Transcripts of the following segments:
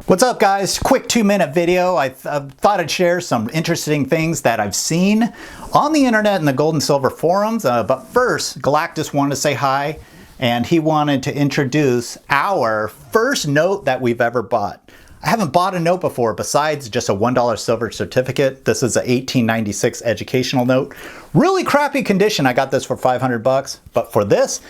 What's up, guys? Quick 2-minute video. I thought I'd share some interesting things that I've seen on the internet and the gold and silver forums. But first, Galactus wanted to say hi, and he wanted to introduce our first note that we've ever bought. I haven't bought a note before besides just a $1 silver certificate. This is a 1896 educational note. Really crappy condition. I got this for 500 bucks, but for this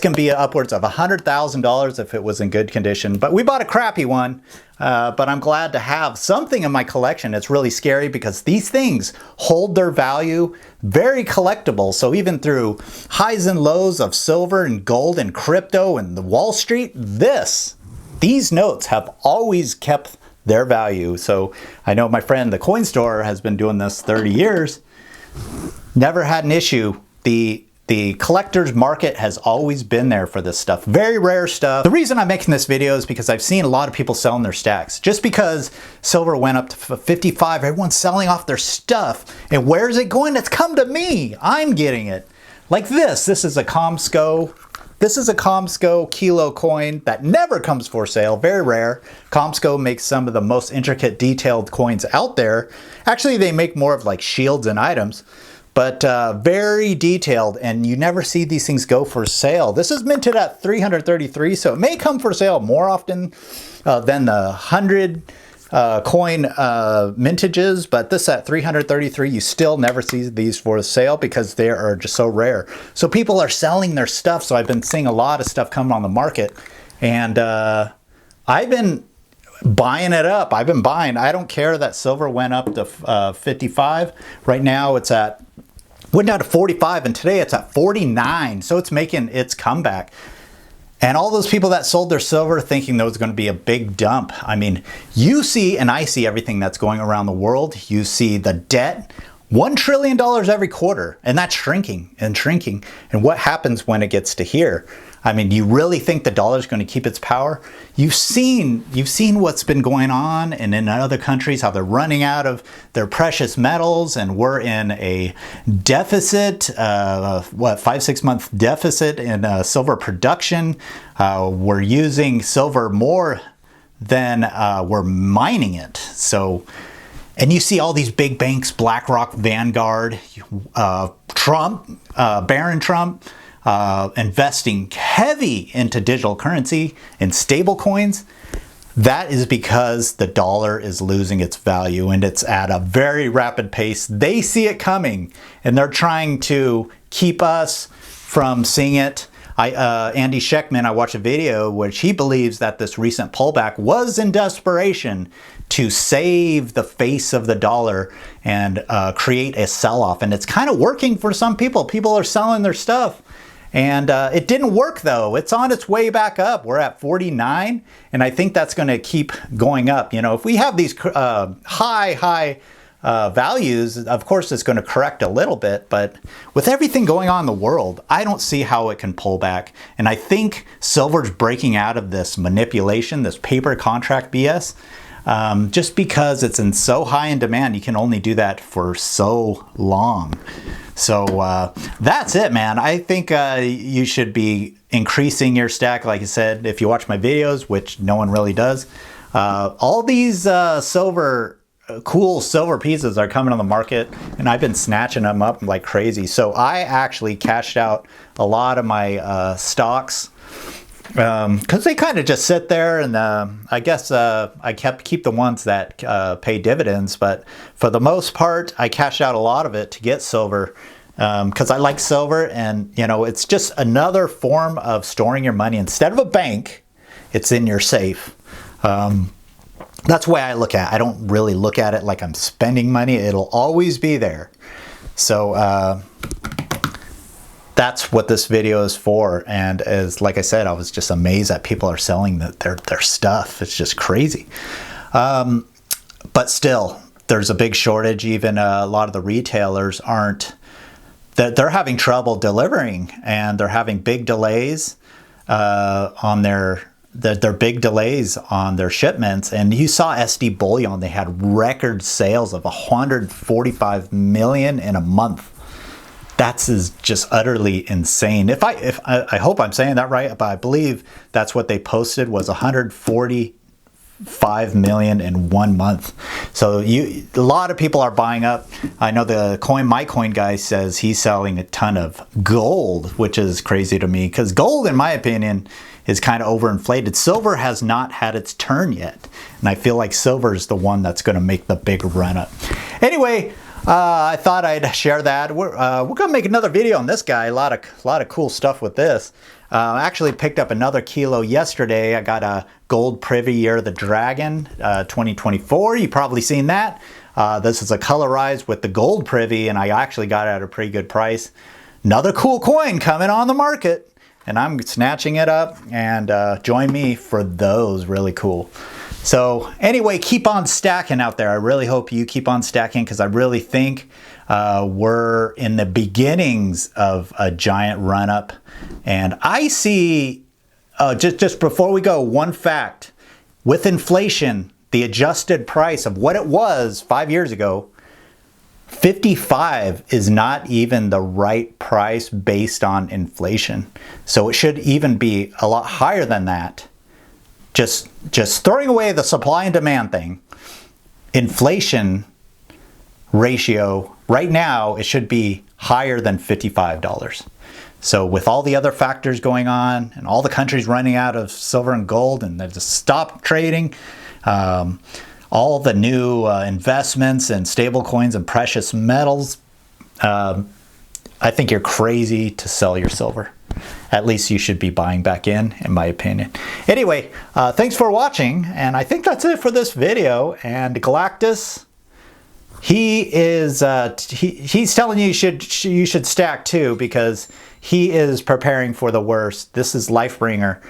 can be upwards of $100,000 if it was in good condition. But we bought a crappy one, but I'm glad to have something in my collection. It's really scary because these things hold their value, very collectible. So even through highs and lows of silver and gold and crypto and the Wall Street, these notes have always kept their value. So I know my friend, the coin store, has been doing this 30 years. Never had an issue. The collector's market has always been there for this stuff. Very rare stuff. The reason I'm making this video is because I've seen a lot of people selling their stacks. Just because silver went up to 55, everyone's selling off their stuff. And where's it going? It's come to me. I'm getting it. Like this. This is a Comsco. This is a Comsco kilo coin that never comes for sale, very rare. Comsco makes some of the most intricate, detailed coins out there. Actually, they make more of like shields and items, but very detailed, and you never see these things go for sale. This is minted at 333, so it may come for sale more often than the 100 coin mintages, but this at 333, you still never see these for sale because they are just so rare. So people are selling their stuff. So I've been seeing a lot of stuff coming on the market, and I've been buying it up. I've been buying. I don't care that silver went up to 55. Right now went down to 45, and today it's at 49. So it's making its comeback. And all those people that sold their silver thinking there was going to be a big dump. I mean, you see, and I see everything that's going around the world. You see the debt, $1 trillion every quarter, and that's shrinking and shrinking. And what happens when it gets to here? I mean, do you really think the dollar is going to keep its power? You've seen what's been going on, and in other countries, how they're running out of their precious metals, and we're in a deficit, 5-6 month deficit in silver production. We're using silver more than we're mining it. So, and you see all these big banks, BlackRock, Vanguard, Barron Trump, investing heavy into digital currency and stable coins. That is because the dollar is losing its value, and it's at a very rapid pace. They see it coming, and they're trying to keep us from seeing it. Andy Schectman, I watched a video which he believes that this recent pullback was in desperation to save the face of the dollar and create a sell-off. And it's kind of working for some people. People are selling their stuff. And it didn't work, though. It's on its way back up. We're at 49, and I think that's going to keep going up. You know, if we have these high values, of course it's going to correct a little bit, but with everything going on in the world, I don't see how it can pull back. And I think silver's breaking out of this manipulation, this paper contract BS. Just because it's in so high in demand, you can only do that for so long. So that's it, man. I think you should be increasing your stack. Like I said, if you watch my videos, which no one really does, all these cool silver pieces are coming on the market, and I've been snatching them up like crazy. So I actually cashed out a lot of my stocks because they kind of just sit there, and I guess I keep the ones that pay dividends, but for the most part I cashed out a lot of it to get silver because I like silver, and you know, it's just another form of storing your money. Instead of a bank, it's in your safe. That's the way I look at it. I don't really look at it like I'm spending money. It'll always be there. So that's what this video is for. And as like I said, I was just amazed that people are selling their stuff. It's just crazy. But still, there's a big shortage. Even a lot of the retailers they're having trouble delivering, and they're having big delays on their big delays on their shipments. And you saw SD Bullion, they had record sales of 145 million in a month. That's just utterly insane. I hope I'm saying that right, but I believe that's what they posted was 140 5 million in 1 month. So a lot of people are buying up. I know the my coin guy says he's selling a ton of gold, which is crazy to me because gold, in my opinion, is kind of overinflated. Silver has not had its turn yet, and I feel like silver is the one that's going to make the big run up. Anyway, I thought I'd share that. We're gonna make another video on this guy. A lot of cool stuff with this. I actually picked up another kilo yesterday. I got a gold Privy Year of the Dragon 2024. You've probably seen that. This is a colorized with the gold Privy, and I actually got it at a pretty good price. Another cool coin coming on the market, and I'm snatching it up, and join me for those. Really cool. So anyway, keep on stacking out there. I really hope you keep on stacking because I really think we're in the beginnings of a giant run up. And I see, just before we go, one fact. With inflation, the adjusted price of what it was 5 years ago, 55 is not even the right price based on inflation. So it should even be a lot higher than that. Just throwing away the supply and demand thing, inflation ratio, right now it should be higher than $55. So with all the other factors going on and all the countries running out of silver and gold and they've just stopped trading, all the new investments and stable coins and precious metals, I think you're crazy to sell your silver. At least you should be buying back in my opinion. Anyway, thanks for watching, and I think that's it for this video. And Galactus, he is he's telling you you should stack too, because he is preparing for the worst. This is Lifebringer.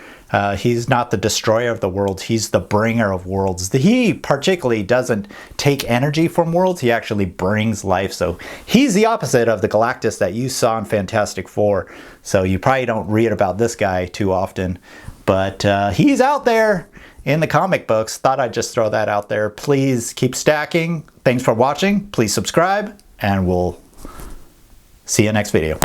He's not the destroyer of the world, he's the bringer of worlds. He particularly doesn't take energy from worlds, he actually brings life. So he's the opposite of the Galactus that you saw in Fantastic Four. So you probably don't read about this guy too often, but he's out there in the comic books. Thought I'd just throw that out there. Please keep stacking. Thanks for watching. Please subscribe, and we'll see you next video.